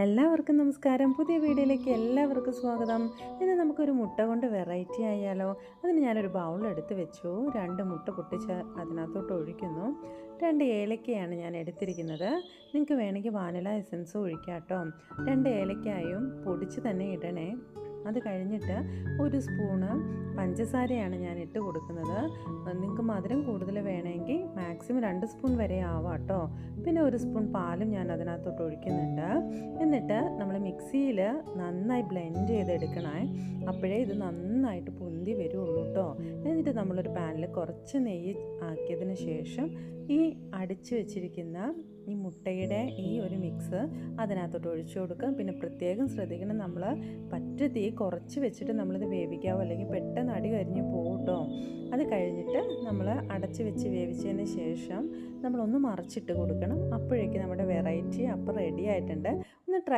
എല്ലാവർക്കും നമസ്കാരം. പുതിയ വീഡിയോയിലേക്ക് എല്ലാവർക്കും സ്വാഗതം. ഇന്ന് നമുക്കൊരു മുട്ട കൊണ്ട് വെറൈറ്റി ആയാലോ? അതിന് ഞാനൊരു ബൗളെടുത്ത് വെച്ചു. 2 മുട്ട പൊട്ടിച്ച് അതിനകത്തോട്ട് ഒഴിക്കുന്നു. 2 ഏലക്കയാണ് ഞാൻ എടുത്തിരിക്കുന്നത്. നിങ്ങൾക്ക് വേണമെങ്കിൽ വാനില എസൻസ് ഒഴിക്കാം കേട്ടോ. 2 ഏലക്കായും പൊടിച്ച് തന്നെ ഇടണേ. അത് കഴിഞ്ഞിട്ട് 1 സ്പൂണ് പഞ്ചസാരയാണ് ഞാൻ ഇട്ട് കൊടുക്കുന്നത്. നിങ്ങൾക്ക് മധുരം കൂടുതൽ വേണമെങ്കിൽ മാക്സിമം 2 സ്പൂൺ വരെ ആവാം കേട്ടോ. പിന്നെ 1 സ്പൂൺ പാലും ഞാൻ അതിനകത്തോട്ട് ഒഴിക്കുന്നുണ്ട്. എന്നിട്ട് നമ്മൾ മിക്സിയിൽ നന്നായി ബ്ലെൻഡ് ചെയ്തെടുക്കണേ. അപ്പോഴേ ഇത് നന്നായിട്ട് പൊന്തി വരുള്ളൂ കേട്ടോ. എന്നിട്ട് നമ്മളൊരു പാനിൽ കുറച്ച് നെയ്യ് ആക്കിയതിന് ശേഷം ഈ അടിച്ചു വെച്ചിരിക്കുന്ന ഈ മുട്ടയുടെ ഈ ഒരു മിക്സ് അതിനകത്തോട്ട് ഒഴിച്ചു കൊടുക്കുക. പിന്നെ പ്രത്യേകം ശ്രദ്ധിക്കണം, നമ്മൾ തീ കുറച്ച് വെച്ചിട്ട് നമ്മളിത് വേവിക്കാവോ, അല്ലെങ്കിൽ പെട്ടെന്ന് അടി കരിഞ്ഞ് പോകും കേട്ടോ. അത് കഴിഞ്ഞിട്ട് നമ്മൾ അടച്ച് വെച്ച് വേവിച്ചതിന് ശേഷം നമ്മളൊന്ന് മറിച്ചിട്ട് കൊടുക്കണം. അപ്പോഴേക്കും നമ്മുടെ വെറൈറ്റി അപ്പം റെഡി ആയിട്ടുണ്ട്. ഒന്ന് ട്രൈ